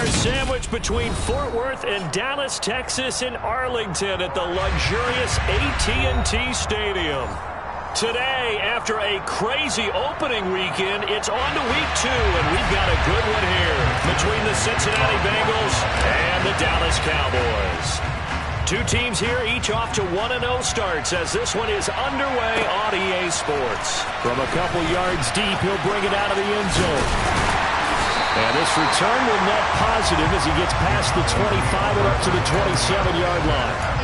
sandwiched between Fort Worth and Dallas, Texas in Arlington at the luxurious AT&T Stadium. Today, after a crazy opening weekend, it's on to week 2, and we've got a good one here between the Cincinnati Bengals and the Dallas Cowboys. Two teams here, each off to 1-0 starts as this one is underway on EA Sports. From a couple yards deep, he'll bring it out of the end zone. And this return will net positive as he gets past the 25 and up to the 27-yard line.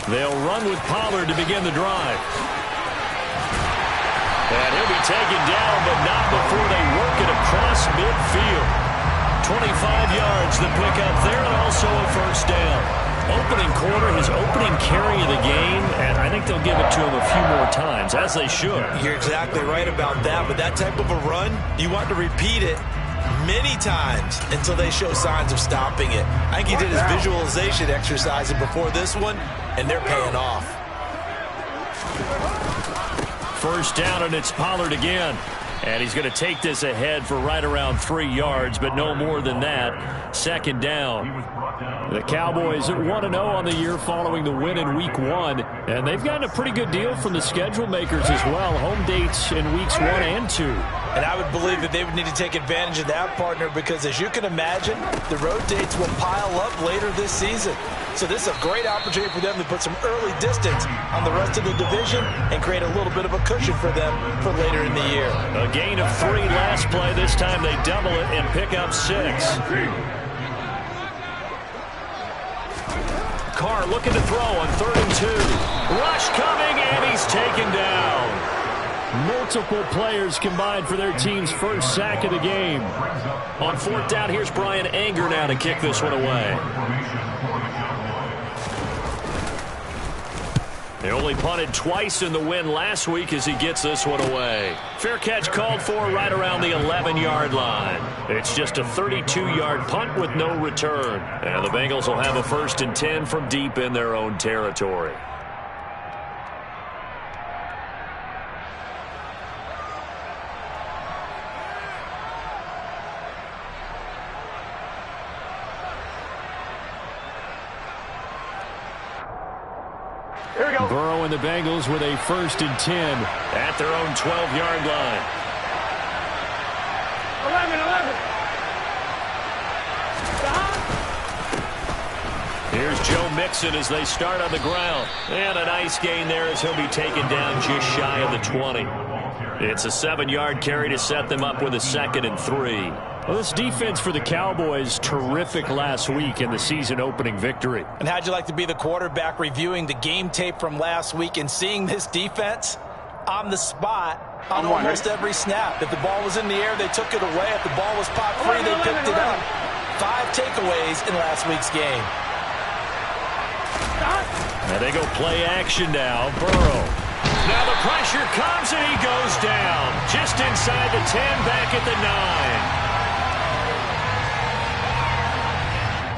They'll run with Pollard to begin the drive. And he'll be taken down, but not before they work it across midfield. 25 yards the pickup there, and also a first down. Opening quarter, his opening carry of the game, and I think they'll give it to him a few more times, as they should. You're exactly right about that, but that type of a run, you want to repeat it many times until they show signs of stopping it. I think he did his visualization exercise before this one, and they're paying off. First down, and it's Pollard again. And he's going to take this ahead for right around 3 yards, but no more than that. Second down. The Cowboys at 1-0 on the year following the win in Week 1. And they've gotten a pretty good deal from the schedule makers as well. Home dates in Weeks 1 and 2. And I would believe that they would need to take advantage of that, partner, because as you can imagine, the road dates will pile up later this season. So this is a great opportunity for them to put some early distance on the rest of the division and create a little bit of a cushion for them for later in the year. A gain of 3 last play. This time they double it and pick up 6. Carr looking to throw on 3rd and 2. Rush coming, and he's taken down. Multiple players combined for their team's first sack of the game. On 4th down, here's Brian Anger now to kick this one away. They only punted twice in the win last week as he gets this one away. Fair catch called for right around the 11-yard line. It's just a 32-yard punt with no return. And the Bengals will have a 1st and 10 from deep in their own territory. Burrow and the Bengals with a 1st and 10 at their own 12-yard line. 11. Here's Joe Mixon as they start on the ground. And a nice gain there as he'll be taken down just shy of the 20. It's a 7-yard carry to set them up with a 2nd and 3. Well, this defense for the Cowboys, terrific last week in the season-opening victory. And how'd you like to be the quarterback reviewing the game tape from last week and seeing this defense on the spot on almost every snap? If the ball was in the air, they took it away. If the ball was pop free, they picked it up. 5 takeaways in last week's game. Now they go play action now. Burrow. Now the pressure comes, and he goes down. Just inside the 10, back at the 9.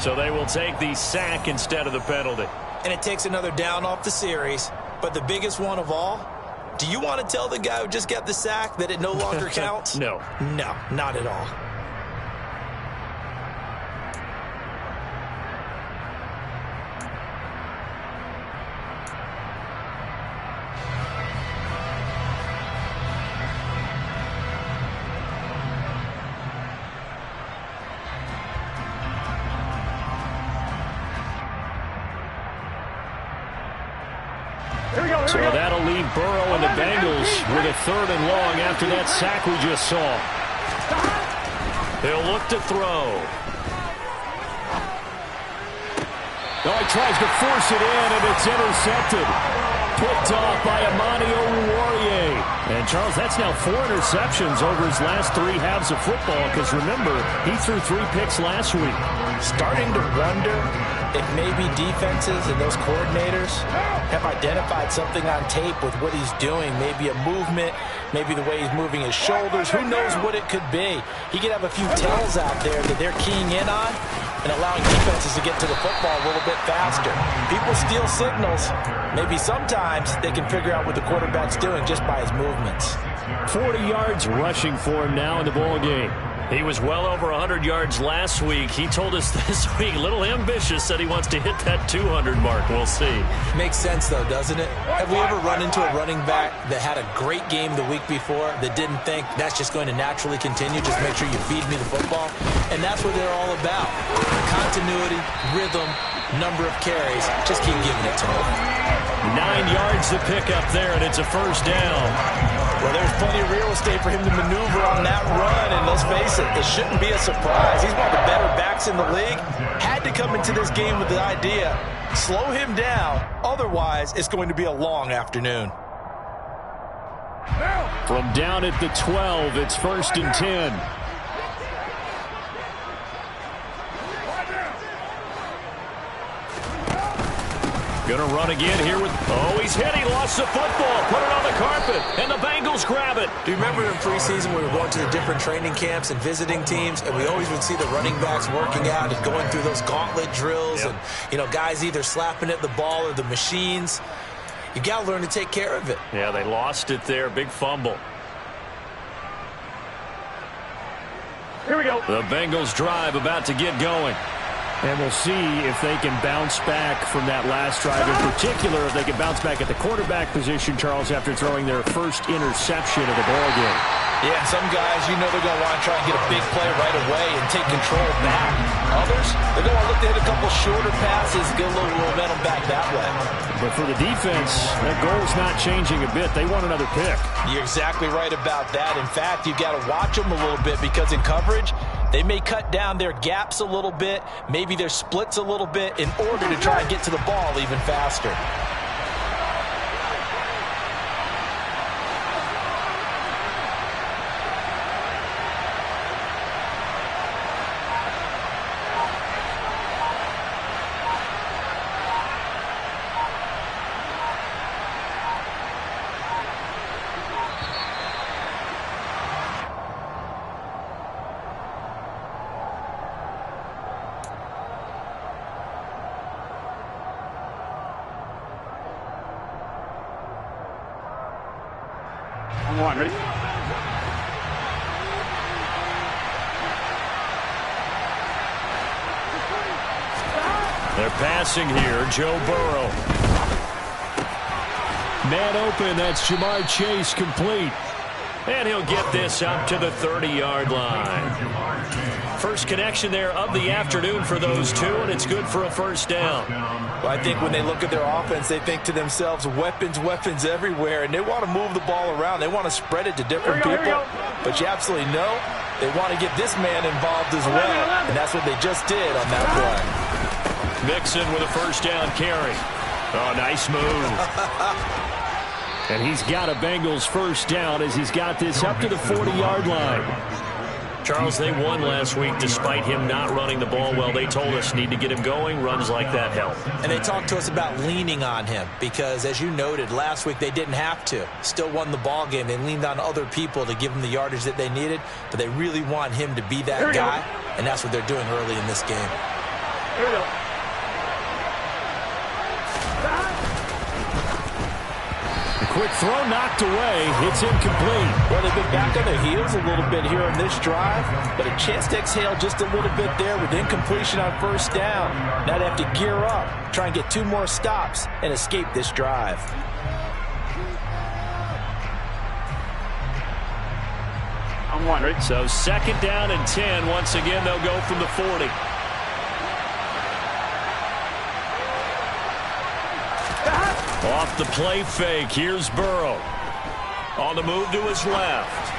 So they will take the sack instead of the penalty. And it takes another down off the series. But the biggest one of all, do you want to tell the guy who just got the sack that it no longer counts? No. No, not at all. So that'll leave Burrow and the Bengals with a 3rd and long after that sack we just saw. They'll look to throw. Oh, he tries to force it in, and it's intercepted. Picked off by Amani Oruwariye. And, Charles, that's now 4 interceptions over his last 3 halves of football because, remember, he threw 3 picks last week. Starting to wonder if maybe defenses and those coordinators have identified something on tape with what he's doing, maybe a movement, maybe the way he's moving his shoulders, who knows what it could be. He could have a few tells out there that they're keying in on and allowing defenses to get to the football a little bit faster. People steal signals. Maybe sometimes they can figure out what the quarterback's doing just by his movements. 40 yards rushing for him now in the ball game. He was well over 100 yards last week. He told us this week, a little ambitious, said he wants to hit that 200 mark. We'll see. Makes sense, though, doesn't it? Have we ever run into a running back that had a great game the week before that didn't think that's just going to naturally continue? Just make sure you feed me the football. And that's what they're all about. Continuity, rhythm, number of carries. Just keep giving it to them. 9 yards to pick up there, and it's a first down. Well, there's plenty of real estate for him to maneuver on that run, and let's face it, it shouldn't be a surprise. He's one of the better backs in the league. Had to come into this game with the idea, slow him down, otherwise it's going to be a long afternoon. From down at the 12, it's 1st and 10. Going to run again here with... Oh, he's hit. He lost the football. Put it on the carpet. And the Bengals grab it. Do you remember in preseason we were going to the different training camps and visiting teams, and we always would see the running backs working out and going through those gauntlet drills, and, you know, guys either slapping at the ball or the machines. You got to learn to take care of it. Yeah, they lost it there. Big fumble. Here we go. The Bengals drive about to get going. And we'll see if they can bounce back from that last drive. In particular, if they can bounce back at the quarterback position, Charles, after throwing their first interception of the ball game. Yeah, some guys, you know they're going to want to try and get a big play right away and take control back. Others, they're going to look to hit a couple shorter passes, get a little momentum back that way. But for the defense, that goal's not changing a bit. They want another pick. You're exactly right about that. In fact, you've got to watch them a little bit because in coverage, they may cut down their gaps a little bit, maybe their splits a little bit in order to try and get to the ball even faster. Ready? They're passing here. Joe Burrow. Man open. That's Jamar Chase complete. And he'll get this up to the 30-yard line. First connection there of the afternoon for those two, and it's good for a first down. Well, I think when they look at their offense, they think to themselves, weapons, weapons everywhere, and they want to move the ball around. They want to spread it to different people. But you absolutely know they want to get this man involved as well, and that's what they just did on that play. Mixon with a first down carry. Oh, nice move. And he's got a Bengals first down as he's got this up to the 40-yard line. Charles, they won last week despite him not running the ball well. They told us need to get him going. Runs like that help. And they talked to us about leaning on him because, as you noted, last week they didn't have to. Still won the ball game. They leaned on other people to give them the yardage that they needed, but they really want him to be that guy, and that's what they're doing early in this game. Here we go. Quick throw knocked away. It's incomplete. Well, they've been back on their heels a little bit here on this drive, but a chance to exhale just a little bit there with incompletion on first down. Now they have to gear up, try and get 2 more stops, and escape this drive. I'm wondering. So 2nd down and 10. Once again, they'll go from the 40. Off the play fake, here's Burrow. On the move to his left.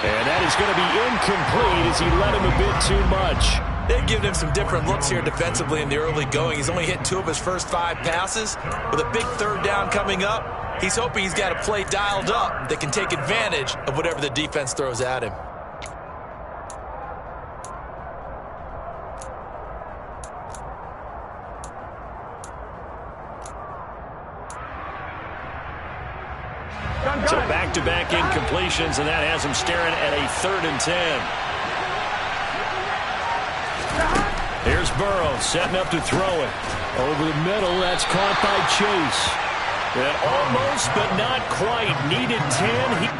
And that is going to be incomplete as he let him a bit too much. They've given him some different looks here defensively in the early going. He's only hit 2 of his first 5 passes. With a big 3rd down coming up, he's hoping he's got a play dialed up that can take advantage of whatever the defense throws at him. So back-to-back incompletions, and that has him staring at a 3rd and 10. Here's Burrow setting up to throw it. Over the middle, that's caught by Chase. And almost, but not quite. Needed 10.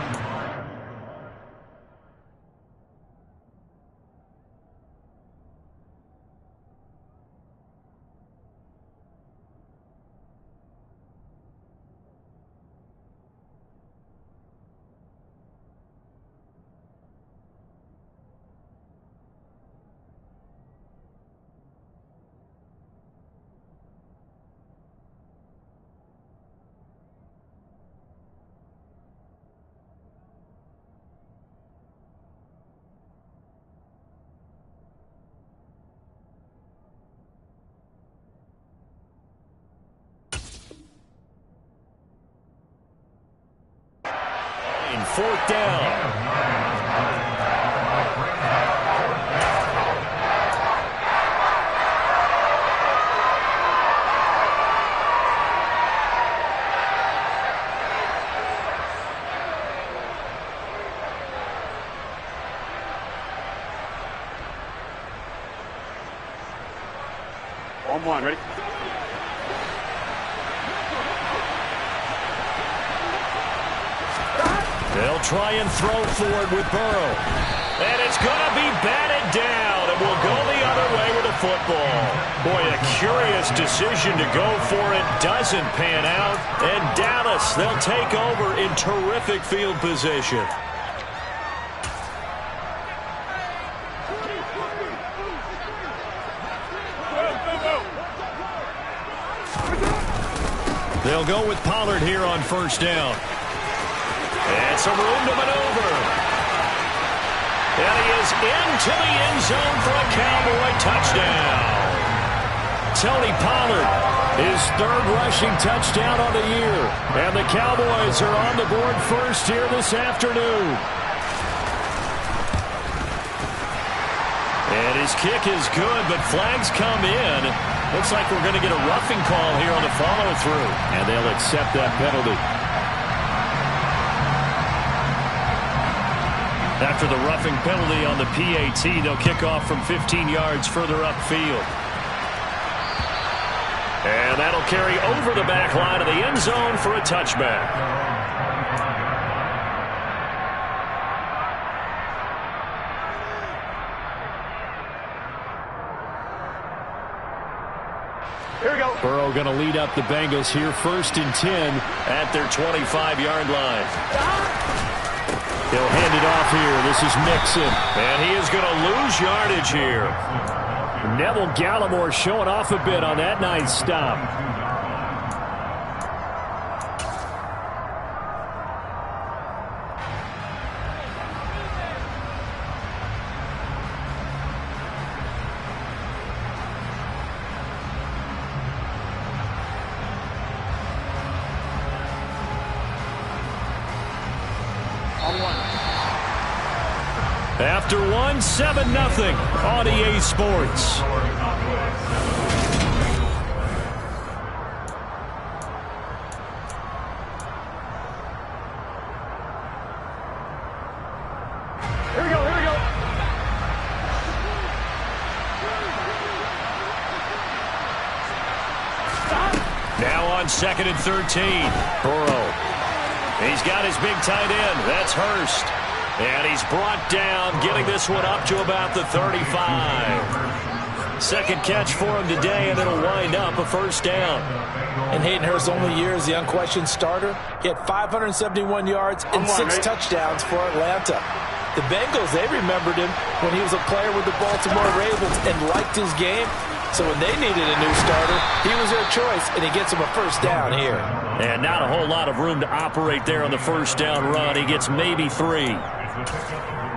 Fourth down. On 1, ready? They'll try and throw forward with Burrow. And it's going to be batted down, and we'll go the other way with the football. Boy, a curious decision to go for it. Doesn't pan out. And Dallas, they'll take over in terrific field position. They'll go with Pollard here on 1st down. And some room to maneuver. And he is into the end zone for a Cowboy touchdown. Tony Pollard, his 3rd rushing touchdown on the year. And the Cowboys are on the board first here this afternoon. And his kick is good, but flags come in. Looks like we're going to get a roughing call here on the follow-through. And they'll accept that penalty. After the roughing penalty on the PAT, they'll kick off from 15 yards further upfield. And that'll carry over the back line of the end zone for a touchback. Here we go. Burrow going to lead up the Bengals here, 1st and 10 at their 25-yard line. He'll hand it off here. This is Mixon. And he is going to lose yardage here. Neville Gallimore showing off a bit on that nice stop. After 1, 7-0 on EA Sports. Here we go, here we go. Now on 2nd and 13. Burrow. He's got his big tight end. That's Hurst. And he's brought down, getting this one up to about the 35. Second catch for him today, and it'll wind up a 1st down. In Hayden Hurst's only year as the unquestioned starter, he had 571 yards and 6 touchdowns for Atlanta. The Bengals, they remembered him when he was a player with the Baltimore Ravens and liked his game. So when they needed a new starter, he was their choice, and he gets them a 1st down here. And not a whole lot of room to operate there on the 1st down run. He gets maybe 3.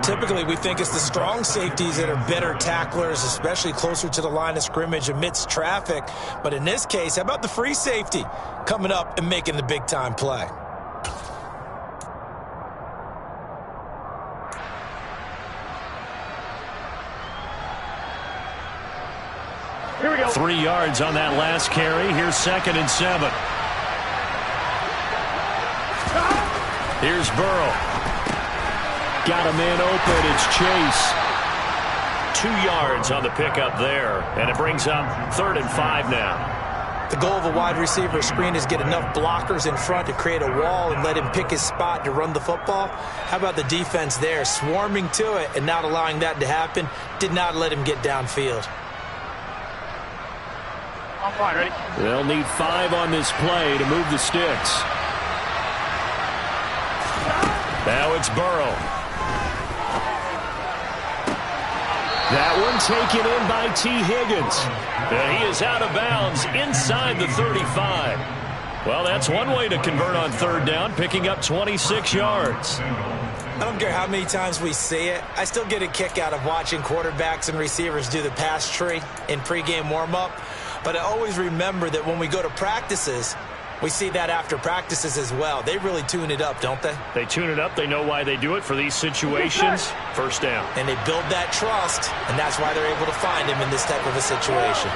Typically, we think it's the strong safeties that are better tacklers, especially closer to the line of scrimmage amidst traffic. But in this case, how about the free safety coming up and making the big-time play? Here we go. 3 yards on that last carry. Here's 2nd and 7. Here's Burrow. Got a man open. It's Chase. 2 yards on the pickup there, and it brings up 3rd and 5 now. The goal of a wide receiver screen is get enough blockers in front to create a wall and let him pick his spot to run the football. How about the defense there, swarming to it and not allowing that to happen? Did not let him get downfield. I'm fine, ready? They'll need 5 on this play to move the sticks. Now it's Burrow. That one taken in by T. Higgins. And he is out of bounds inside the 35. Well, that's one way to convert on 3rd down, picking up 26 yards. I don't care how many times we see it. I still get a kick out of watching quarterbacks and receivers do the pass tree in pregame warm-up. But I always remember that when we go to practices, we see that after practices as well. They really tune it up, don't they? They tune it up. They know why they do it for these situations. 1st down. And they build that trust, and that's why they're able to find him in this type of a situation.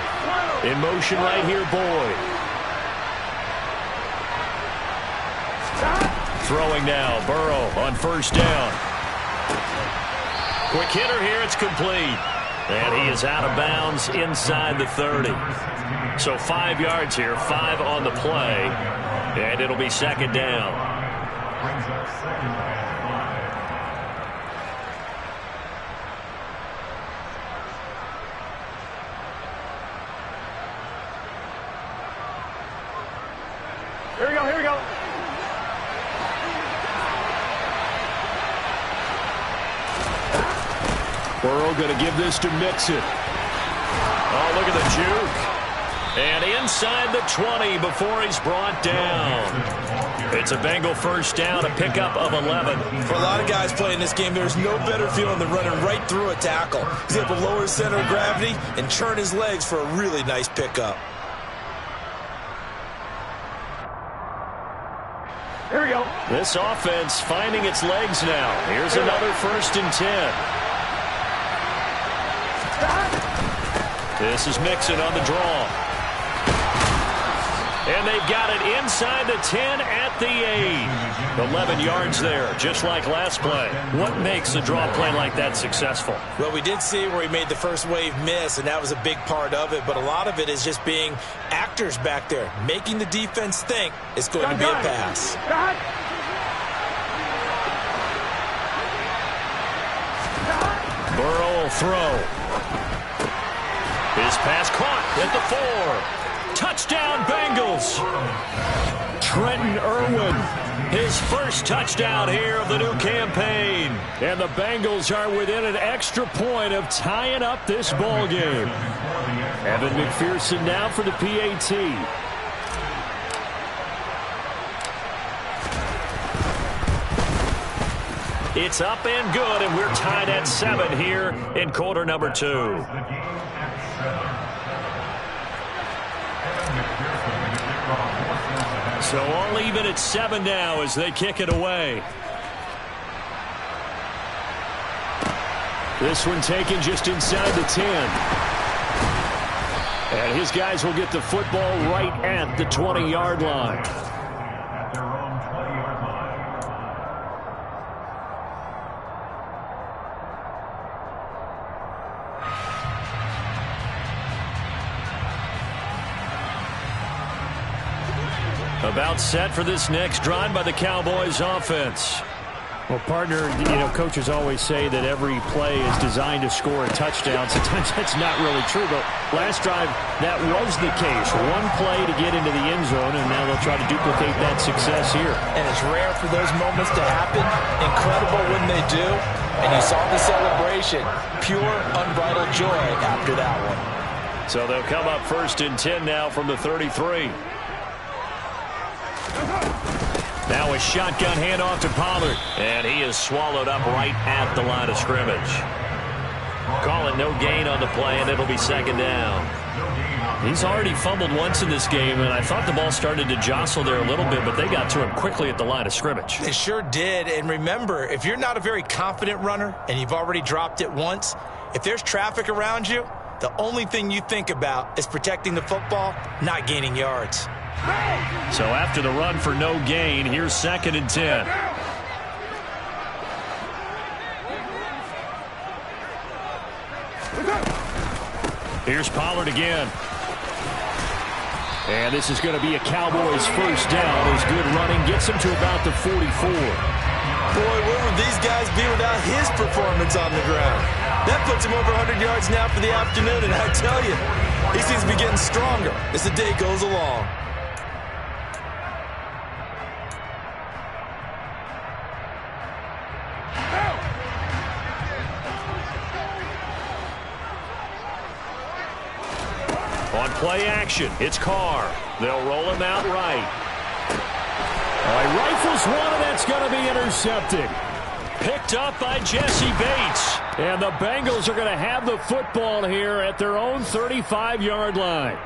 In motion right here, Boyd. Throwing now, Burrow on 1st down. Quick hitter here, it's complete. And he is out of bounds inside the 30. So 5 yards here, 5 on the play, and it'll be 2nd down. Here we go, here we go. Burrow going to give this to Mixon. Oh, look at the juke. And inside the 20 before he's brought down. It's a Bengal 1st down, a pickup of 11. For a lot of guys playing this game, there's no better feeling than running right through a tackle. He's able to lower his center of gravity and churn his legs for a really nice pickup. Here we go. This offense finding its legs now. Here's another 1st and 10. This is Mixon on the draw. And they've got it inside the 10 at the 8. 11 yards there, just like last play. What makes a draw play like that successful? Well, we did see where he made the first wave miss, and that was a big part of it. But a lot of it is just being actors back there, making the defense think it's going to be a pass. Burrow will throw. His pass caught at the 4. Touchdown, Bengals. Trenton Irwin, his first touchdown here of the new campaign. And the Bengals are within an extra point of tying up this ball game. Evan McPherson now for the PAT. It's up and good, and we're tied at 7 here in quarter number 2. So all even at 7 now as they kick it away. This one taken just inside the 10. And his guys will get the football right at the 20-yard line. About set for this next drive by the Cowboys offense. Well, partner, coaches always say that every play is designed to score a touchdown. Sometimes that's not really true, but last drive, that was the case. One play to get into the end zone, and now they'll try to duplicate that success here. And it's rare for those moments to happen. Incredible when they do. And you saw the celebration. Pure, unbridled joy after that one. So they'll come up 1st and 10 now from the 33. Now a shotgun handoff to Pollard. And he is swallowed up right at the line of scrimmage. Call it no gain on the play, and it'll be 2nd down. He's already fumbled once in this game, and I thought the ball started to jostle there a little bit, but they got to him quickly at the line of scrimmage. They sure did. And remember, if you're not a very confident runner and you've already dropped it once, if there's traffic around you, the only thing you think about is protecting the football, not gaining yards. So after the run for no gain, here's 2nd and 10. Here's Pollard again. And this is going to be a Cowboys first down as good running gets him to about the 44. Boy, where would these guys be without his performance on the ground? That puts him over 100 yards now for the afternoon, and I tell you, he seems to be getting stronger as the day goes along. On play action, it's Carr. They'll roll him out right. He rifles one, and that's going to be intercepted. Picked up by Jesse Bates. And the Bengals are going to have the football here at their own 35-yard line.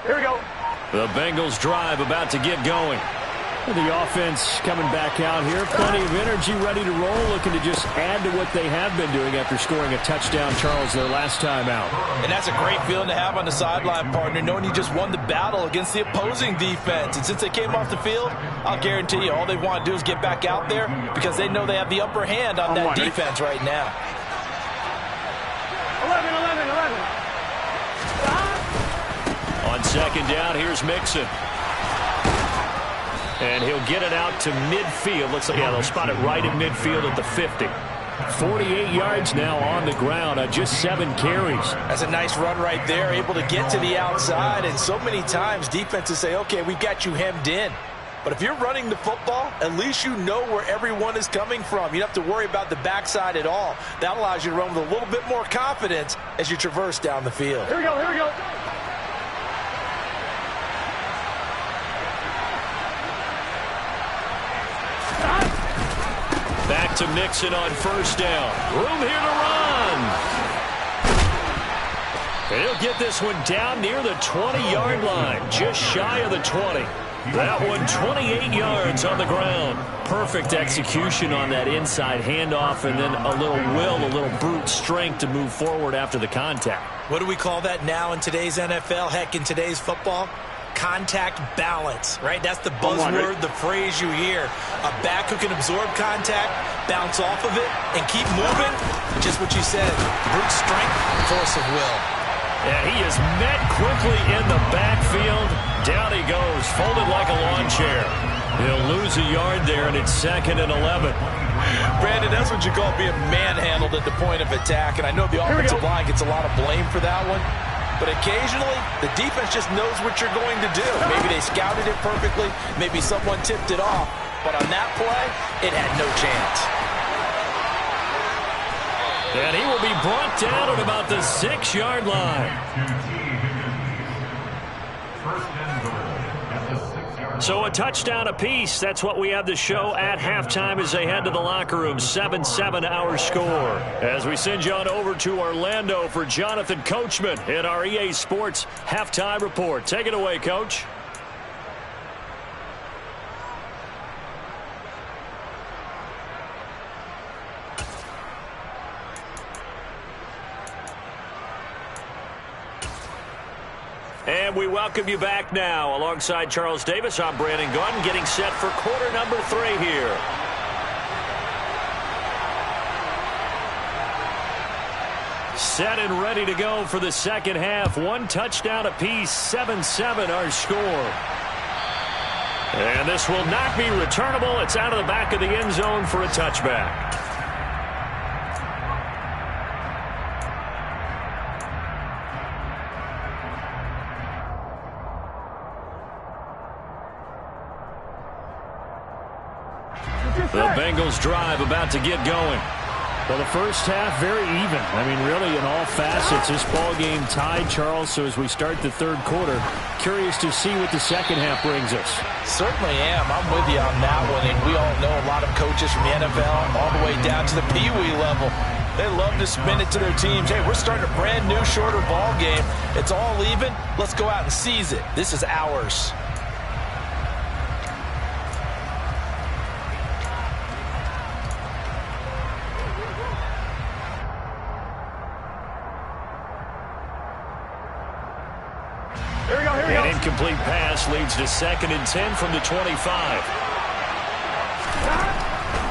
Here we go. The Bengals drive about to get going. The offense coming back out here. Plenty of energy, ready to roll, looking to just add to what they have been doing after scoring a touchdown, Charles, their last time out. And that's a great feeling to have on the sideline, partner, knowing you just won the battle against the opposing defense. And since they came off the field, I'll guarantee you all they want to do is get back out there because they know they have the upper hand on that defense right now. 11. On second down, here's Mixon. And he'll get it out to midfield. Looks like, yeah, they'll spot it right in midfield at the 50. 48 yards now on the ground on just 7 carries. That's a nice run right there, able to get to the outside. And so many times defenses say, okay, we've got you hemmed in. But if you're running the football, at least you know where everyone is coming from. You don't have to worry about the backside at all. That allows you to run with a little bit more confidence as you traverse down the field. Here we go. Back to Mixon on first down. Room here to run. And he'll get this one down near the 20-yard line, just shy of the 20. That one 28 yards on the ground. Perfect execution on that inside handoff, and then a little will, a little brute strength to move forward after the contact. What do we call that now in today's NFL? Heck, in today's football? Contact balance, right? That's the buzzword, the phrase you hear. A back who can absorb contact, bounce off of it, and keep moving. Just what you said, brute strength, force of will. And he is met quickly in the backfield. Down he goes, folded like a lawn chair. He'll lose a yard there, and it's 2nd and 11. Brandon, that's what you call being manhandled at the point of attack. And I know the offensive line gets a lot of blame for that one. But occasionally, the defense just knows what you're going to do. Maybe they scouted it perfectly. Maybe someone tipped it off. But on that play, it had no chance. And he will be brought down at about the 6-yard line. So a touchdown apiece. That's what we have to show at halftime as they head to the locker room. 7-7 our score. As we send you on over to Orlando for Jonathan Coachman in our EA Sports Halftime Report. Take it away, Coach. And we welcome you back now. Alongside Charles Davis, I'm Brandon Gaudin, getting set for quarter number 3 here. Set and ready to go for the second half. 1 touchdown apiece, 7-7 our score. And this will not be returnable. It's out of the back of the end zone for a touchback. The Bengals drive about to get going. Well, the first half, very even. I mean, really, in all facets, this ball game tied, Charles. So as we start the third quarter, curious to see what the second half brings us. Certainly am. I'm with you on that one. And we all know a lot of coaches from the NFL all the way down to the Pee-wee level. They love to spin it to their teams. Hey, we're starting a brand new, shorter ball game. It's all even. Let's go out and seize it. This is ours. An incomplete pass leads to 2nd and 10 from the 25.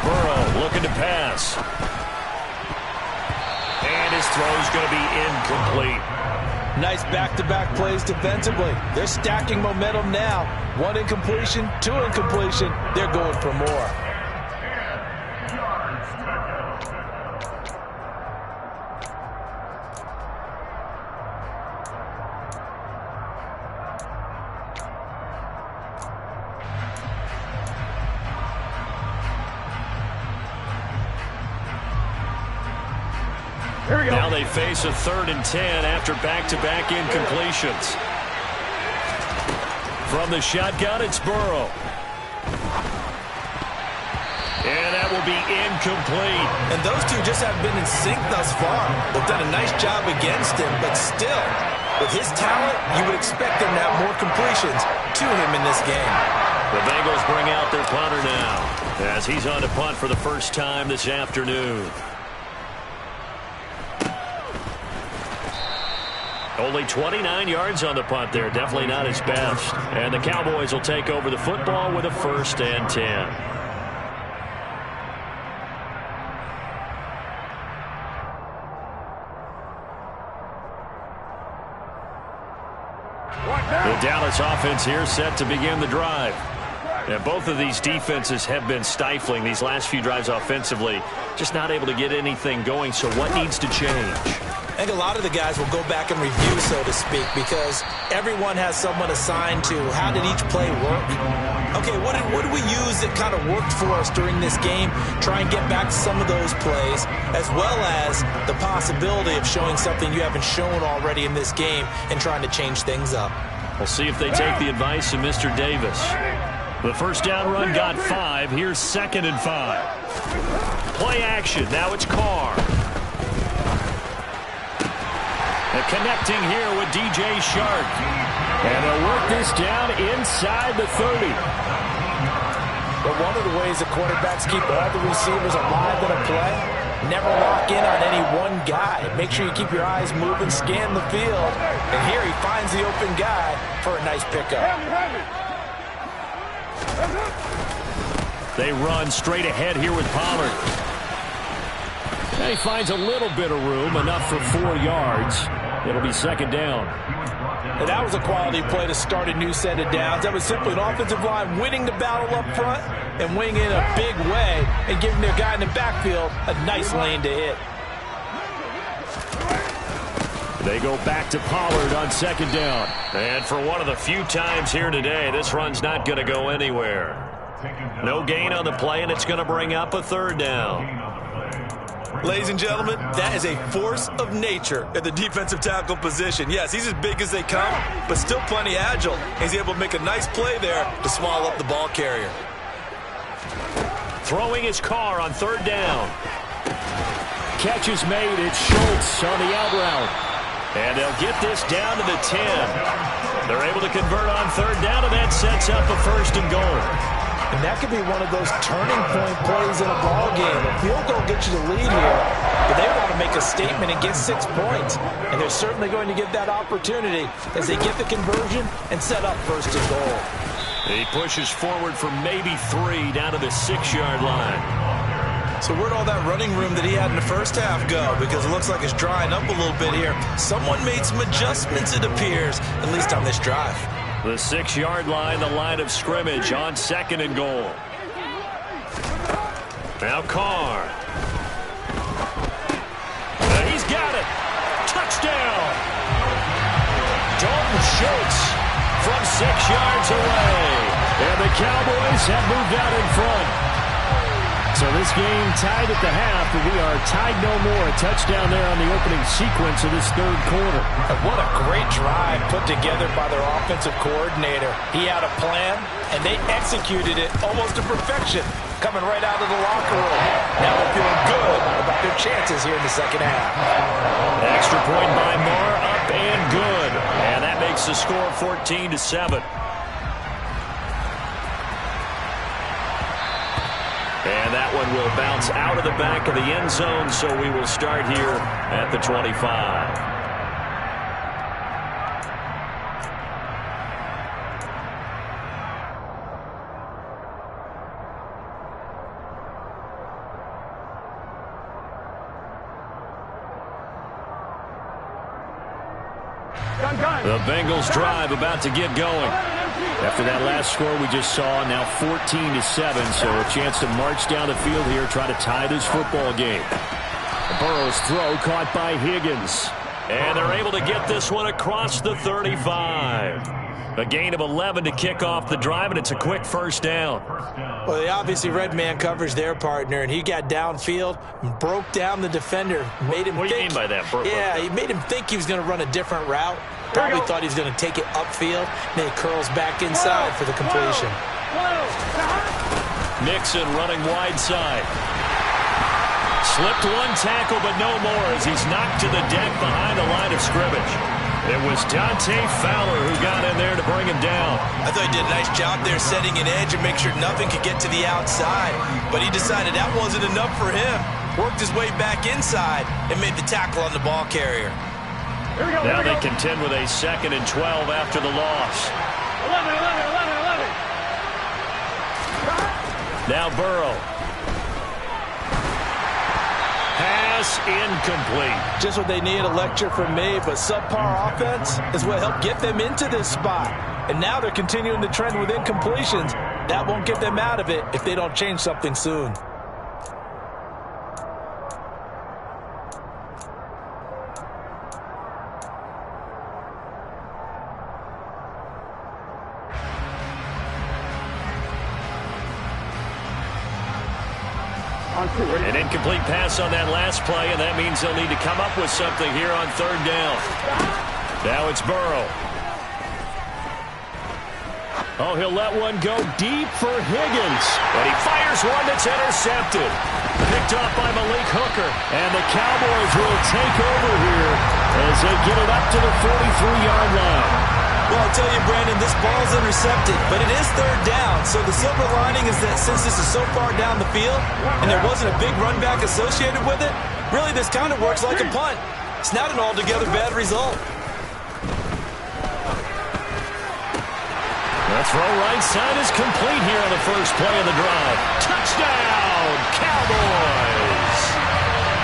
Burrow looking to pass. And his throw's going to be incomplete. Nice back-to-back plays defensively. They're stacking momentum now. 1 incompletion, 2 incompletion. They're going for more. Now they face a 3rd and 10 after back-to-back incompletions. From the shotgun, it's Burrow. And that will be incomplete. And those two just haven't been in sync thus far. They've done a nice job against him, but still, with his talent, you would expect them to have more completions to him in this game. The Bengals bring out their punter now as he's on to punt for the first time this afternoon. Only 29 yards on the punt there. Definitely not his best. And the Cowboys will take over the football with a 1st and 10. The Dallas offense here set to begin the drive. And both of these defenses have been stifling these last few drives offensively. Just not able to get anything going. So what needs to change? I think a lot of the guys will go back and review, so to speak, because everyone has someone assigned to how did each play work. Okay, what did we use that kind of worked for us during this game? Try and get back to some of those plays, as well as the possibility of showing something you haven't shown already in this game and trying to change things up. We'll see if they take the advice of Mr. Davis. The first down run got 5. Here's 2nd and 5. Play action. Now it's Carr. And connecting here with DJ Shark. And they'll work this down inside the 30. But one of the ways the quarterbacks keep all the receivers alive in a play, never lock in on any one guy. Make sure you keep your eyes moving, scan the field. And here he finds the open guy for a nice pickup. They run straight ahead here with Pollard. And he finds a little bit of room, enough for 4 yards. It'll be 2nd down. And that was a quality play to start a new set of downs. That was simply an offensive line winning the battle up front and winning in a big way and giving their guy in the backfield a nice lane to hit. They go back to Pollard on 2nd down. And for one of the few times here today, this run's not going to go anywhere. No gain on the play, and it's going to bring up a 3rd down. Ladies and gentlemen, that is a force of nature at the defensive tackle position. Yes, he's as big as they come, but still plenty agile. He's able to make a nice play there to swallow up the ball carrier. Throwing his Carr on 3rd down. Catch is made. It's Schultz on the out route. And they'll get this down to the 10. They're able to convert on 3rd down, and that sets up a 1st and goal. And that could be one of those turning point plays in a ball game. A field goal gets you the lead here, but they want to make a statement and get 6 points. And they're certainly going to get that opportunity as they get the conversion and set up 1st and goal. He pushes forward for maybe 3 down to the 6-yard line. So where'd all that running room that he had in the first half go? Because it looks like it's drying up a little bit here. Someone made some adjustments, it appears, at least on this drive. The 6-yard line, the line of scrimmage on 2nd and goal. Now Carr. He's got it. Touchdown. Dalton Schultz from 6 yards away. And the Cowboys have moved out in front. So this game tied at the half, but we are tied no more. A touchdown there on the opening sequence of this 3rd quarter. And what a great drive put together by their offensive coordinator. He had a plan, and they executed it almost to perfection, coming right out of the locker room. Now they're feeling good about their chances here in the 2nd half. Extra point by Marr, up and good. And that makes the score 14-7. And that one will bounce out of the back of the end zone, so we will start here at the 25. The Bengals drive about to get going. After that last score we just saw, now 14-7, so a chance to march down the field here, try to tie this football game. Burrow's throw caught by Higgins. And they're able to get this one across the 35. A gain of 11 to kick off the drive, and it's a quick 1st down. Well, they obviously red man coverage their partner, and he got downfield, broke down the defender, made him What do you mean by that? He made him think he was going to run a different route. Probably thought he was going to take it upfield. Then he curls back inside for the completion. Nixon running wide side. Slipped one tackle, but no more as he's knocked to the deck behind the line of scrimmage. It was Dante Fowler who got in there to bring him down. I thought he did a nice job there setting an edge and make sure nothing could get to the outside. But he decided that wasn't enough for him. Worked his way back inside and made the tackle on the ball carrier. Now they contend with a 2nd and 12 after the loss. 11. Now Burrow. Pass incomplete. Just what they need, a lecture from me, but subpar offense is what helped get them into this spot. And now they're continuing the trend with incompletions. That won't get them out of it if they don't change something soon. An incomplete pass on that last play, and that means they'll need to come up with something here on 3rd down. Now it's Burrow. Oh, he'll let one go deep for Higgins. And he fires one that's intercepted. Picked off by Malik Hooker. And the Cowboys will take over here as they get it up to the 43-yard line. Well, I'll tell you, Brandon, this ball's intercepted, but it is 3rd down. So the silver lining is that since this is so far down the field and there wasn't a big run back associated with it, really this kind of works like a punt. It's not an altogether bad result. The throw right side is complete here on the first play of the drive. Touchdown, Cowboys!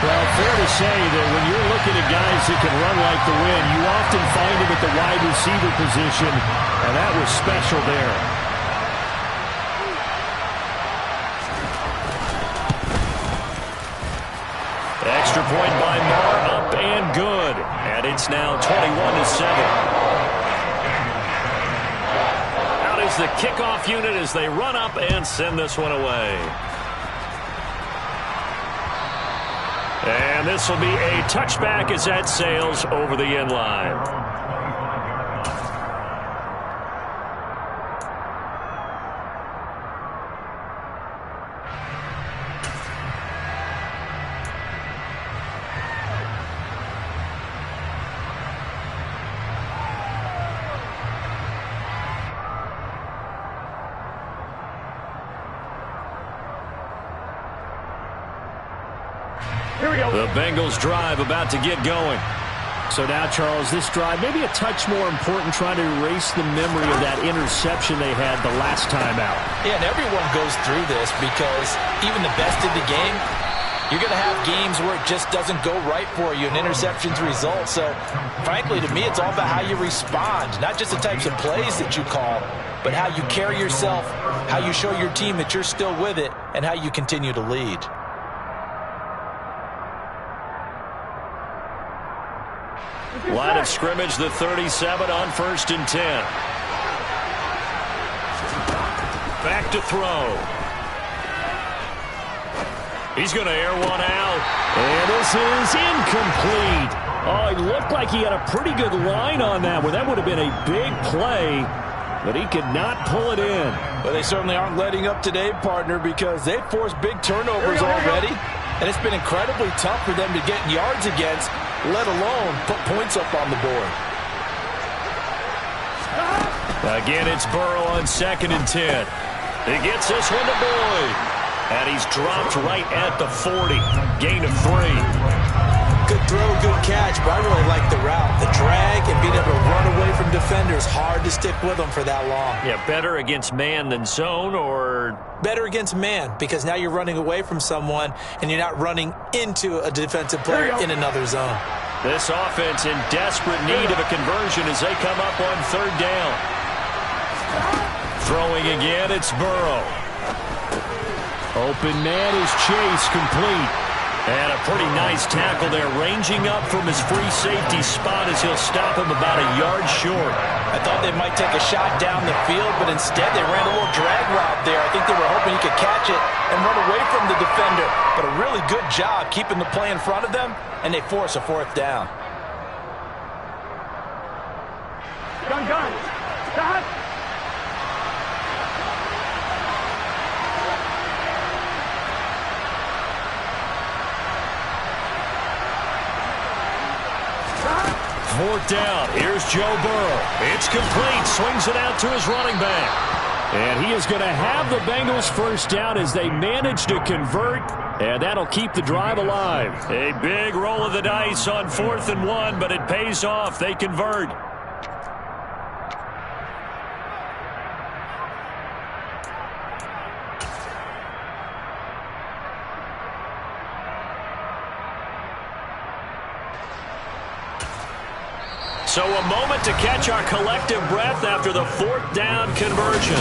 Well, fair to say that when you're looking at guys that can run like the wind, you often find them at the wide receiver position, and that was special there. Extra point by Marr, up and good. And it's now 21-7. Out is the kickoff unit as they run up and send this one away. And this will be a touchback as that sails over the end line. The Bengals drive about to get going. So now, Charles, this drive maybe a touch more important, trying to erase the memory of that interception they had the last time out. Yeah, and everyone goes through this because even the best of the game, you're going to have games where it just doesn't go right for you and interceptions result. So, frankly, to me, it's all about how you respond, not just the types of plays that you call, but how you carry yourself, how you show your team that you're still with it, and how you continue to lead. Line of scrimmage, the 37 on 1st and 10. Back to throw. He's going to air one out. And this is incomplete. Oh, it looked like he had a pretty good line on that one. That would have been a big play, but he could not pull it in. Well, they certainly aren't letting up today, partner, because they've forced big turnovers already. And it's been incredibly tough for them to get yards against, let alone put points up on the board. Again, it's Burrow on 2nd and 10. He gets this one to Boyd. And he's dropped right at the 40. Gain of 3. Good throw, good catch, but I really like the route. The drag and being able to run away from defenders, hard to stick with them for that long. Yeah, better against man than zone, or? Better against man, because now you're running away from someone and you're not running into a defensive player in another zone. This offense in desperate need of a conversion as they come up on 3rd down. Throwing again, it's Burrow. Open man is Chase, complete. And a pretty nice tackle there, ranging up from his free safety spot as he'll stop him about a yard short. I thought they might take a shot down the field, but instead they ran a little drag route there. I think they were hoping he could catch it and run away from the defender. But a really good job keeping the play in front of them, and they force a 4th down. Gun. Stop. fourth down. Here's Joe Burrow. It's complete. Swings it out to his running back. And he is going to have the Bengals first down as they manage to convert, and that'll keep the drive alive. A big roll of the dice on 4th and 1, but it pays off. They convert. So a moment to catch our collective breath after the 4th down conversion.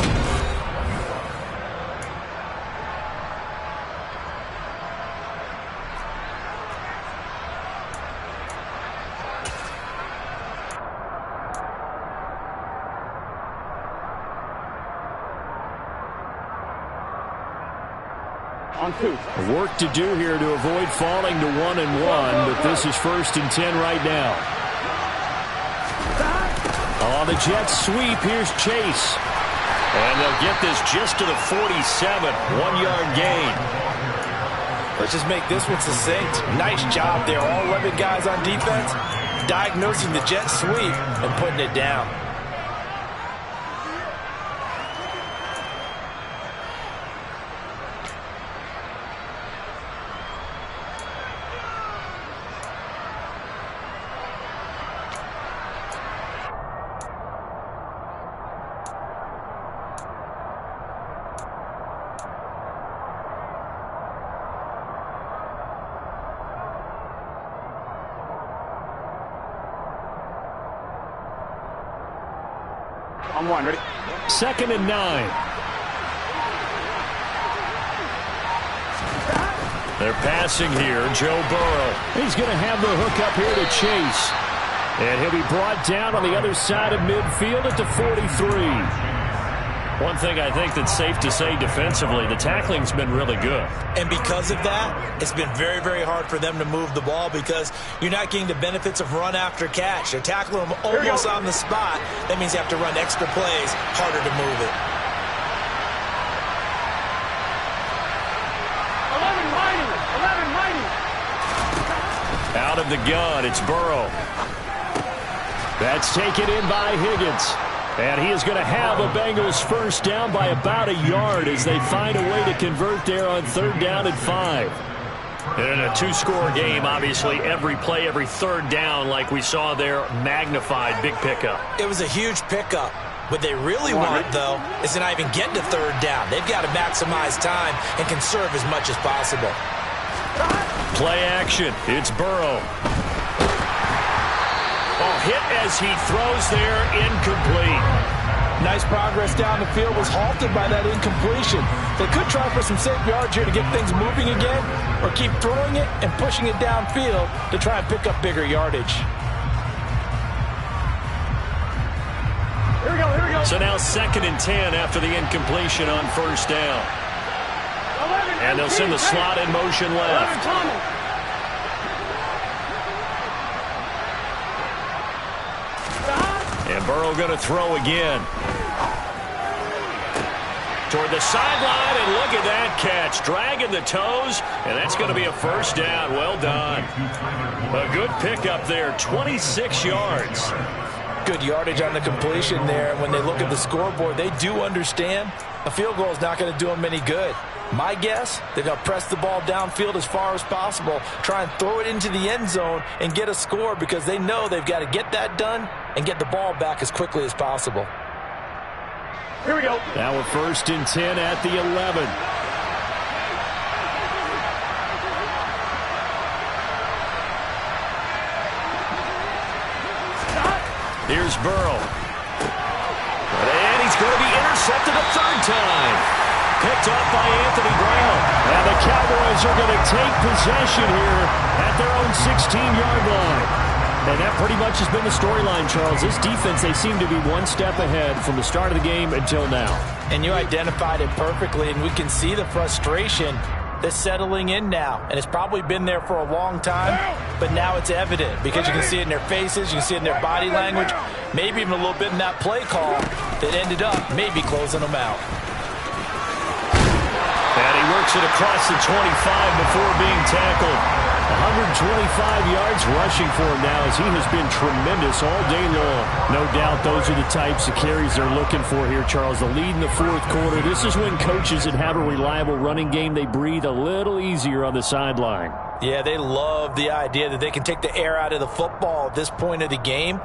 On 2. Work to do here to avoid falling to 1 and 1, but this is 1st and 10 right now. On the Jets sweep, here's Chase. And they'll get this just to the 47, 1-yard gain. Let's just make this one succinct. Nice job there. All 11 guys on defense diagnosing the jet sweep and putting it down. On 1, ready? 2nd and 9. They're passing here. Joe Burrow. He's going to have the hook up here to Chase. And he'll be brought down on the other side of midfield at the 43. One thing I think that's safe to say defensively, the tackling's been really good. And because of that, it's been very, very hard for them to move the ball because you're not getting the benefits of run after catch. They're tackling them almost on the spot. That means you have to run extra plays, harder to move it. 11 mighty. Out of the gun, it's Burrow. That's taken in by Higgins. And he is going to have a Bengals first down by about a yard as they find a way to convert there on 3rd down and 5. And in a 2-score game, obviously, every play, every 3rd down, like we saw there, magnified, big pickup. It was a huge pickup. What they really want, though, is to not even get to 3rd down. They've got to maximize time and conserve as much as possible. Play action. It's Burrow. Oh, hit as he throws there, incomplete. Nice progress down the field, was halted by that incompletion. They could try for some safe yards here to get things moving again, or keep throwing it and pushing it downfield to try and pick up bigger yardage. Here we go, here we go. So now 2nd and 10 after the incompletion on 1st down. 11, And they'll send the slot in motion left. 11, Thomas. And Burrow going to throw again. Toward the sideline, and look at that catch. Dragging the toes, and that's going to be a first down. Well done. A good pickup there, 26 yards. Good yardage on the completion there. And when they look at the scoreboard, they do understand a field goal is not going to do them any good. My guess, they're going to press the ball downfield as far as possible, try and throw it into the end zone and get a score because they know they've got to get that done and get the ball back as quickly as possible. Here we go. Now a 1st and 10 at the 11. Here's Burrow. And he's going to be intercepted a 3rd time. Picked off by Anthony Brown. And the Cowboys are going to take possession here at their own 16-yard line. And that pretty much has been the storyline, Charles. This defense, they seem to be one step ahead from the start of the game until now. And you identified it perfectly, and we can see the frustration that's settling in now. And it's probably been there for a long time, but now it's evident because you can see it in their faces, you can see it in their body language, maybe even a little bit in that play call that ended up maybe closing them out. And he works it across the 25 before being tackled. 125 yards rushing for him now as he has been tremendous all day long. No doubt those are the types of carries they're looking for here, Charles. The lead in the fourth quarter. This is when coaches that have a reliable running game, they breathe a little easier on the sideline. Yeah, they love the idea that they can take the air out of the football at this point of the game.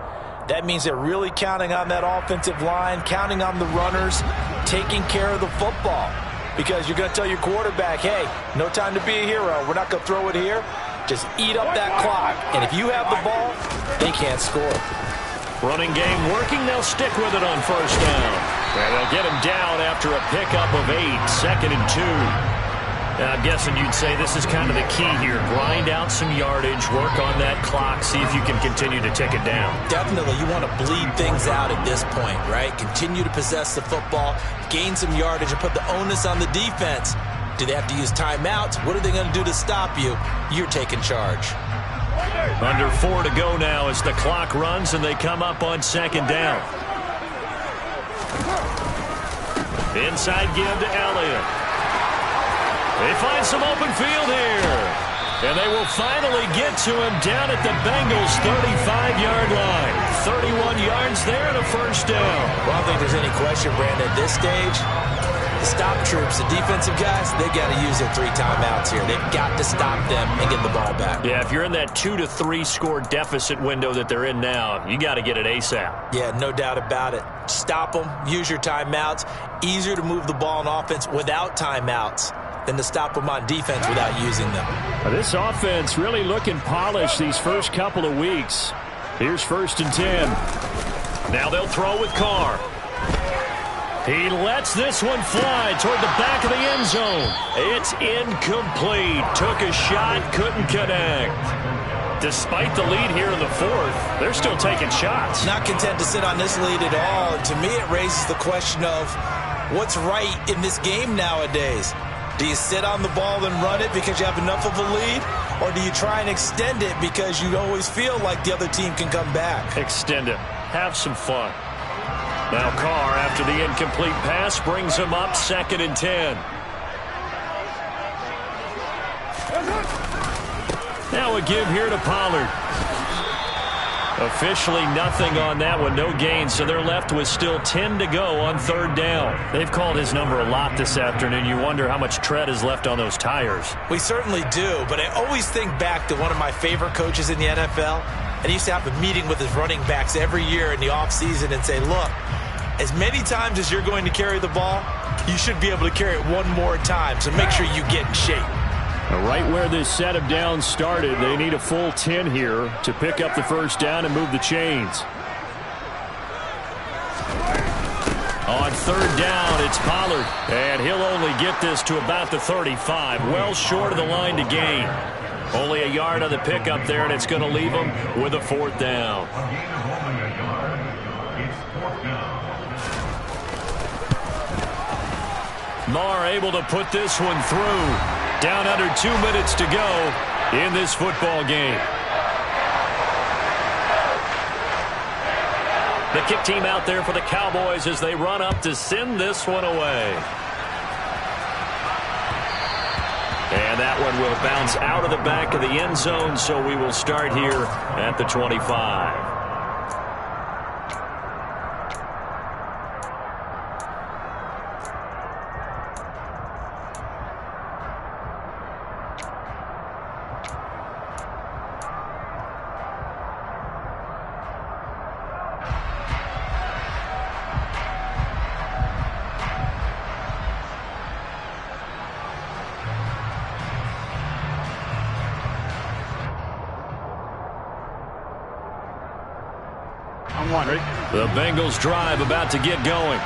That means they're really counting on that offensive line, counting on the runners, taking care of the football. Because you're going to tell your quarterback, hey, no time to be a hero. We're not going to throw it here. Just eat up that clock. And if you have the ball, they can't score. Running game working. They'll stick with it on first down. And they'll get him down after a pickup of 8, 2nd and 2. I'm guessing you'd say this is kind of the key here. Grind out some yardage, work on that clock, see if you can continue to tick it down. Definitely. You want to bleed things out at this point, right? Continue to possess the football, gain some yardage, and put the onus on the defense. Do they have to use timeouts? What are they going to do to stop you? You're taking charge. Under 4 to go now as the clock runs and they come up on 2nd down. Inside give to Elliott. They find some open field here. And they will finally get to him down at the Bengals' 35-yard line. 31 yards there and a first down. Well, I don't think there's any question, Brandon, at this stage, the stop troops, the defensive guys, they got to use their 3 timeouts here. They've got to stop them and get the ball back. Yeah, if you're in that 2 to 3 score deficit window that they're in now, you got to get it ASAP. Yeah, no doubt about it. Stop them, use your timeouts. Easier to move the ball on offense without timeouts than to stop them on defense without using them. This offense really looking polished these first couple of weeks. Here's 1st and 10. Now they'll throw with Carr. He lets this one fly toward the back of the end zone. It's incomplete. Took a shot, couldn't connect. Despite the lead here in the fourth, they're still taking shots. Not content to sit on this lead at all. And to me, it raises the question of what's right in this game nowadays. Do you sit on the ball and run it because you have enough of a lead? Or do you try and extend it because you always feel like the other team can come back? Extend it. Have some fun. Now Carr, after the incomplete pass, brings him up 2nd and 10. Now a give here to Pollard. Officially nothing on that one, no gain, so they're left with still 10 to go on 3rd down. They've called his number a lot this afternoon. You wonder how much tread is left on those tires. We certainly do, but I always think back to one of my favorite coaches in the NFL, and he used to have a meeting with his running backs every year in the offseason and say, look, as many times as you're going to carry the ball, you should be able to carry it one more time, so make sure you get in shape. Right where this set of downs started, they need a full 10 here to pick up the first down and move the chains. On 3rd down, it's Pollard, and he'll only get this to about the 35, well short of the line to gain. Only a yard on the pickup there, and it's going to leave him with a 4th down. Marr able to put this one through. Down under 2 minutes to go in this football game. The kick team out there for the Cowboys as they run up to send this one away. And that one will bounce out of the back of the end zone, so we will start here at the 25. The Bengals drive about to get going.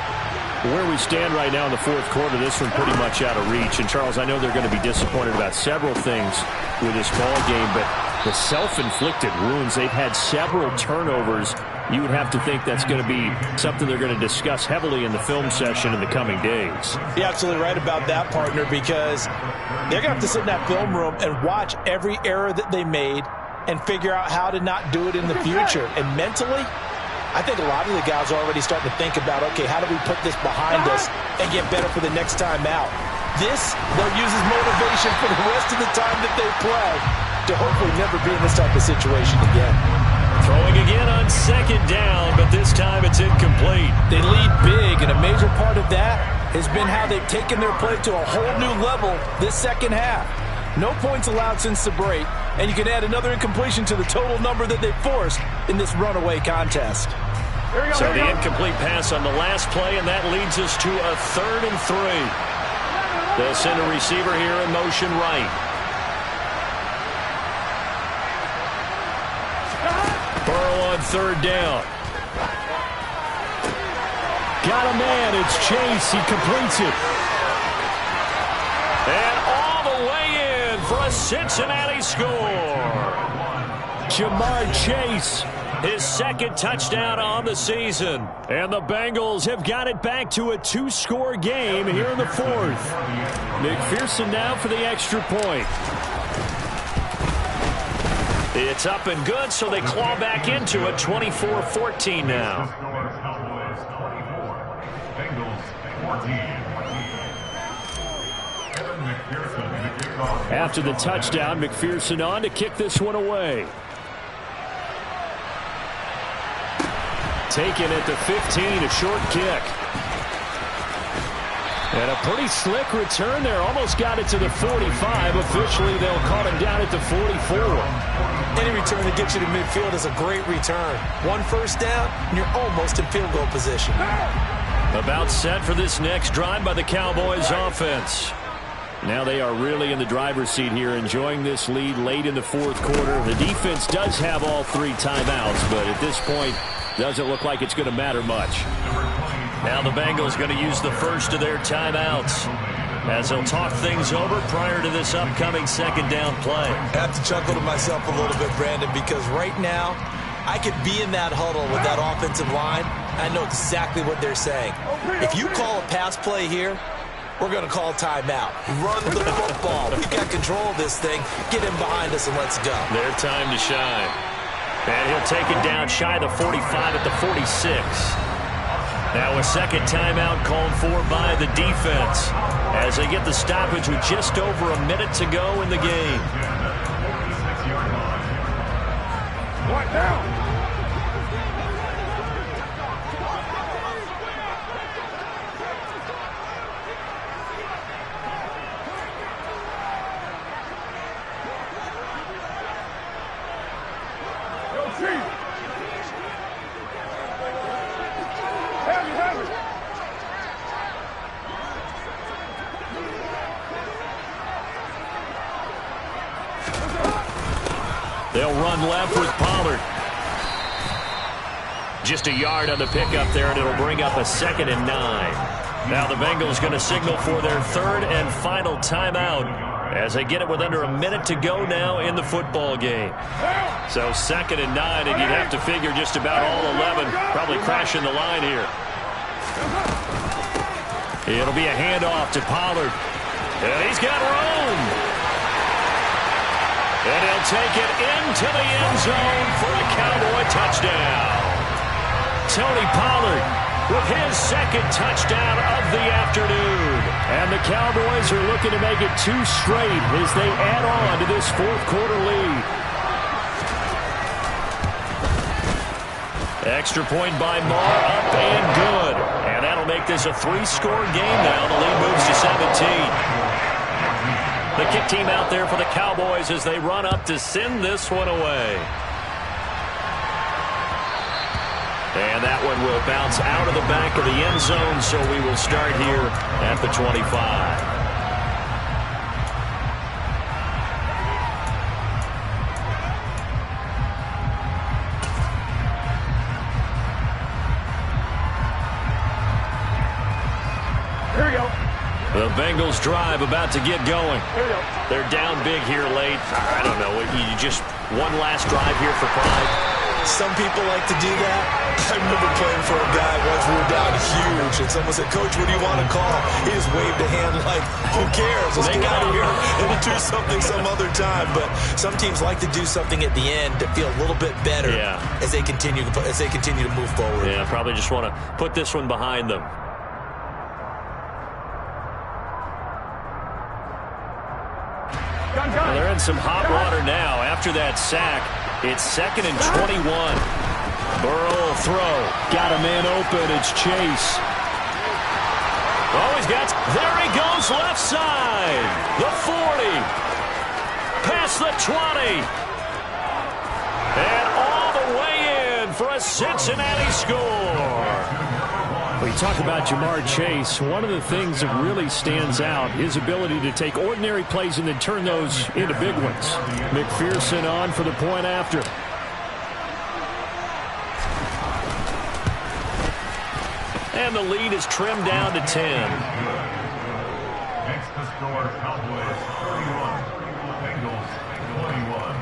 Where we stand right now in the fourth quarter, this one pretty much out of reach. And, Charles, I know they're going to be disappointed about several things with this ball game, but the self-inflicted wounds, they've had several turnovers. You would have to think that's going to be something they're going to discuss heavily in the film session in the coming days. You're absolutely right about that, partner, because they're going to have to sit in that film room and watch every error that they made and figure out how to not do it in the future. And mentally, I think a lot of the guys are already starting to think about, okay, how do we put this behind us and get better for the next time out? This, they'll use as motivation for the rest of the time that they play. to hopefully never be in this type of situation again. Throwing again on second down, but this time it's incomplete. They lead big, and a major part of that has been how they've taken their play to a whole new level this second half. No points allowed since the break, and you can add another incompletion to the total number that they've forced in this runaway contest. So the incomplete pass on the last play, and that leads us to a 3rd and 3. They'll send a receiver here in motion right. Burrow on 3rd down. Got a man. It's Chase. He completes it. And all the way in for a Cincinnati score. Jamar Chase. His 2nd touchdown on the season. And the Bengals have got it back to a 2-score game here in the 4th. McPherson now for the extra point. It's up and good, so they claw back into it, 24-14 now. After the touchdown, McPherson on to kick this one away. Taken at the 15, a short kick. And a pretty slick return there. Almost got it to the 45. Officially, they'll call him down at the 44. Any return that gets you to midfield is a great return. 1 first down, and you're almost in field goal position. About set for this next drive by the Cowboys offense. Now they are really in the driver's seat here, enjoying this lead late in the 4th quarter. The defense does have all 3 timeouts, but at this point, doesn't look like it's going to matter much. Now the Bengals going to use the first of their timeouts as they'll talk things over prior to this upcoming 2nd down play. I have to chuckle to myself a little bit, Brandon, because right now I could be in that huddle with that offensive line. I know exactly what they're saying. If you call a pass play here, we're going to call timeout. Run the football. We've got control of this thing. Get him behind us and let's go. Their time to shine. And he'll take it down shy of the 45 at the 46. Now a 2nd timeout called for by the defense as they get the stoppage with just over a minute to go in the game. Right down. They'll run left with Pollard. Just a yard on the pickup there, and it'll bring up a 2nd and 9. Now the Bengals going to signal for their 3rd and final timeout as they get it with under a minute to go now in the football game. So 2nd and 9, and you'd have to figure just about all 11 probably crashing the line here. It'll be a handoff to Pollard. And he's got room. And he'll take it into the end zone for a Cowboy touchdown. Tony Pollard with his 2nd touchdown of the afternoon. And the Cowboys are looking to make it 2 straight as they add on to this 4th quarter lead. Extra point by Marr, up and good. And that'll make this a 3-score game now. The lead moves to 17. The kick team out there for the Cowboys as they run up to send this one away. And that one will bounce out of the back of the end zone, so we will start here at the 25. The Bengals drive about to get going. They're down big here late. I don't know. You just one last drive here for pride. Some people like to do that. I remember playing for a guy once we were down huge, and someone said, "Coach, what do you want to call?" He just waved a hand like, "Who cares? Let's get out of here and we'll do something some other time." But some teams like to do something at the end to feel a little bit better as they continue to move forward. Yeah, probably just want to put this one behind them. Well, they're in some hot water now. After that sack, it's 2nd and 21. Burrow will throw. Got a man open. It's Chase. Oh, there he goes left side. The 40. Past the 20. And all the way in for a Cincinnati score. We talk about Jamar Chase. One of the things that really stands out, his ability to take ordinary plays and then turn those into big ones. McPherson on for the point after. And the lead is trimmed down to 10. Next to score, Cowboys 31, Bengals 21.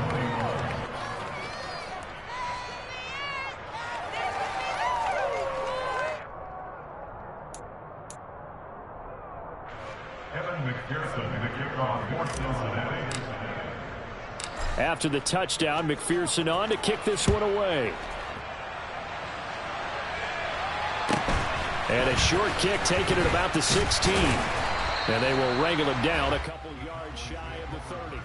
Evan McPherson, the kickoff for Cincinnati. After the touchdown, McPherson on to kick this one away. And a short kick taken at about the 16. And they will wrangle him down a couple yards shy of the 30.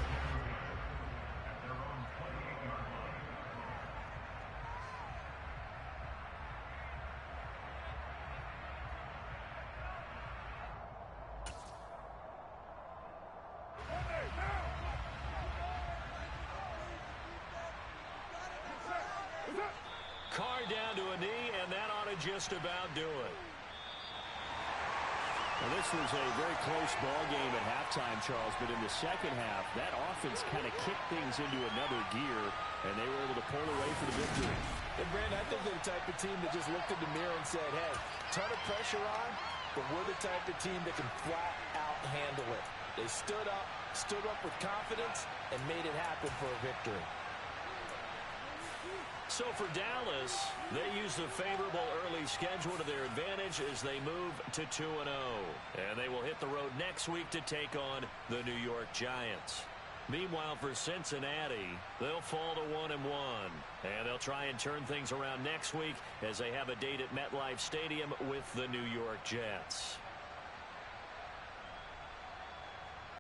Carr down to a knee, and that ought to just about do it. Well, this was a very close ball game at halftime, Charles, but in the second half, that offense kind of kicked things into another gear, and they were able to pull away for the victory. And, Brandon, I think they're the type of team that just looked in the mirror and said, hey, ton of pressure on, but we're the type of team that can flat out handle it. They stood up with confidence, and made it happen for a victory. So for Dallas, they use the favorable early schedule to their advantage as they move to 2-0. And they will hit the road next week to take on the New York Giants. Meanwhile, for Cincinnati, they'll fall to 1-1. And they'll try and turn things around next week as they have a date at MetLife Stadium with the New York Jets.